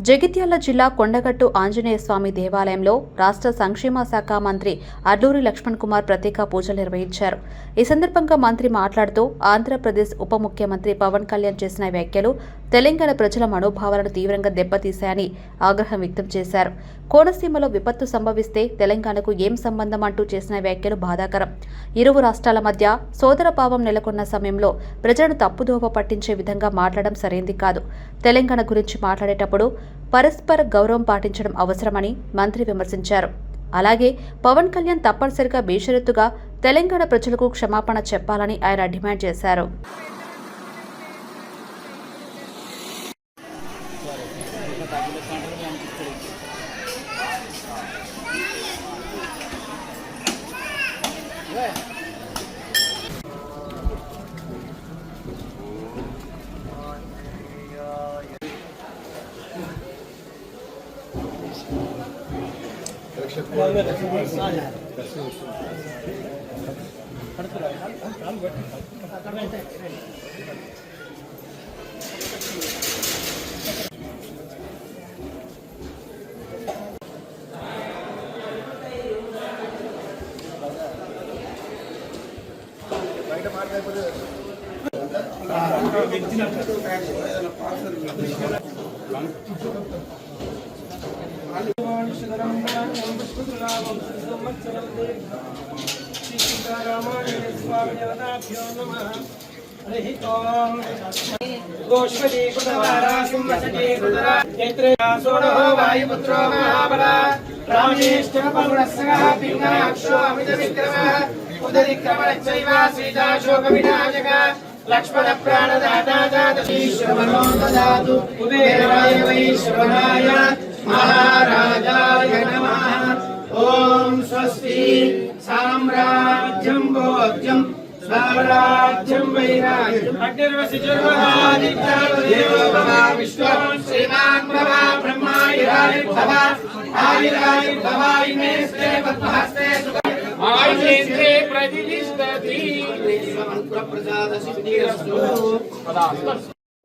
జగిత్యాల జిల్లా కొండగట్టు ఆంజనేయ స్వామి దేవాలయంలో రాష్ట్ర సంక్షేమ శాఖ మంత్రి అడ్లూరి లక్ష్మణ్ కుమార్ ప్రత్యేక పూజలు నిర్వహించారు. ఈ సందర్భంగా మంత్రి మాట్లాడుతూ ఆంధ్రప్రదేశ్ ఉప ముఖ్యమంత్రి పవన్ కళ్యాణ్ చేసిన వ్యాఖ్యలు తెలంగాణ ప్రజల మనోభావాలను తీవ్రంగా దెబ్బతీశాయని ఆగ్రహం వ్యక్తం చేశారు. కోనసీమలో విపత్తు సంభవిస్తే తెలంగాణకు ఏం సంబంధం అంటూ చేసిన వ్యాఖ్యలు బాధాకరం. ఇరువు రాష్ట్రాల మధ్య సోదరభావం నెలకొన్న సమయంలో ప్రజలను తప్పుదోవ పట్టించే విధంగా మాట్లాడడం సరైంది కాదు. తెలంగాణ గురించి మాట్లాడేటప్పుడు పరస్పర గౌరవం పాటించడం అవసరమని మంత్రి విమర్శించారు. అలాగే పవన్ కళ్యాణ్ తప్పనిసరిగా బేషరతుగా తెలంగాణ ప్రజలకు క్షమాపణ చెప్పాలని ఆయన డిమాండ్ చేశారు. लक्ष्मण प्राणदाता श्रवणो ददातु कुबेराय वैश्रवणाय महाराजाय नमः। ओम स्वस्ति साम्राज्यं भोज्यं स्वराज्यं वैराज्यं अग्निर्वसि देवो भव विष्णु श्रीमान् भव ब्रह्मायुरायुर्भव आयुरायुर्भव इमे स्ते पद्महस्ते आयुर्वेन्द्रे प्रतिष्ठति मंत्रप्रसाद सिद्धिरस्तु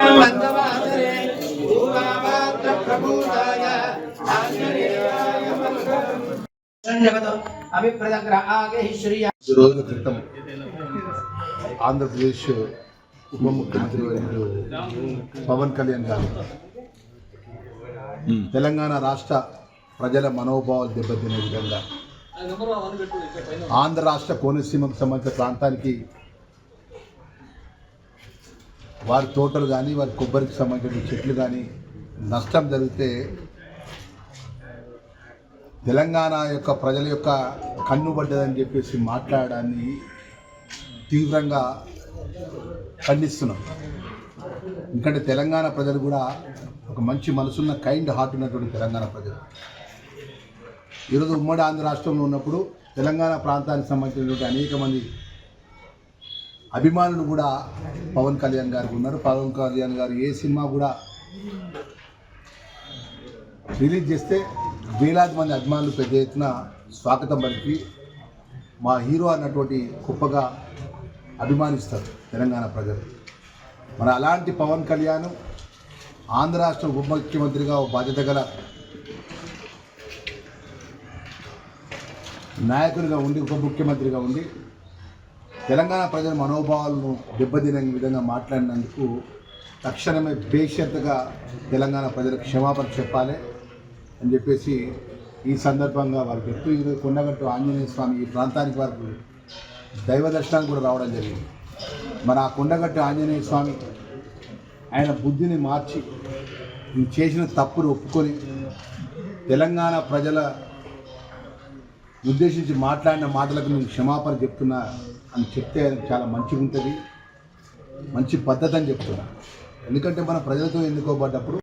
वन्दवादरे भूभावात्र प्रभूताय आञ्जनेयाय मंगलम् अभिप्रदग्रहागे श्रीया రోజుల క్రితం ఆంధ్రప్రదేశ్ ఉప ముఖ్యమంత్రి వర్యులు పవన్ కళ్యాణ్ గారు తెలంగాణ రాష్ట్ర ప్రజల మనోభావాలు దెబ్బతినే విధంగా ఆంధ్ర రాష్ట్ర కోనసీమకు సంబంధించిన ప్రాంతానికి వారి తోటలు కానీ వారి కొబ్బరికి సంబంధించిన చెట్లు కానీ నష్టం జరిగితే తెలంగాణ యొక్క ప్రజల యొక్క కన్నుబడ్డదని చెప్పేసి మాట్లాడడాన్ని తీవ్రంగా ఖండిస్తున్నాం. ఎందుకంటే తెలంగాణ ప్రజలు కూడా ఒక మంచి మనసున్న కైండ్ హార్ట్ ఉన్నటువంటి తెలంగాణ ప్రజలు ఈరోజు ఉమ్మడి ఆంధ్ర రాష్ట్రంలో ఉన్నప్పుడు తెలంగాణ ప్రాంతానికి సంబంధించినటువంటి అనేక మంది అభిమానులు కూడా పవన్ కళ్యాణ్ గారికి ఉన్నారు. పవన్ కళ్యాణ్ గారు ఏ సినిమా కూడా రిలీజ్ చేస్తే వేలాది మంది అభిమానులు పెద్ద ఎత్తున స్వాగతం పలికి మా హీరో అన్నటువంటి గొప్పగా అభిమానిస్తారు తెలంగాణ ప్రజలు. మరి అలాంటి పవన్ కళ్యాణ్ ఆంధ్ర రాష్ట్ర ఉప ముఖ్యమంత్రిగా బాధ్యత గల నాయకుడిగా ఉండి ఉప ముఖ్యమంత్రిగా ఉండి తెలంగాణ ప్రజల మనోభావాలను దెబ్బతినే విధంగా మాట్లాడినందుకు తక్షణమే బేషరతుగా తెలంగాణ ప్రజలకు క్షమాపణ చెప్పాలి అని చెప్పేసి ఈ సందర్భంగా వారికి చెప్తూ ఈరోజు కొండగట్టు ఆంజనేయ స్వామి ఈ ప్రాంతానికి వారికి దైవ దర్శనానికి కూడా రావడం జరిగింది. మరి ఆ కొండగట్టు ఆంజనేయ స్వామి ఆయన బుద్ధిని మార్చి చేసిన తప్పును ఒప్పుకొని తెలంగాణ ప్రజల ఉద్దేశించి మాట్లాడిన మాటలకు నేను క్షమాపణ చెప్తున్నా అని చెప్తే చాలా మంచిగా ఉంటుంది, మంచి పద్ధతి అని చెప్తున్నా. ఎందుకంటే మన ప్రజలతో ఎన్నుకోబడ్డప్పుడు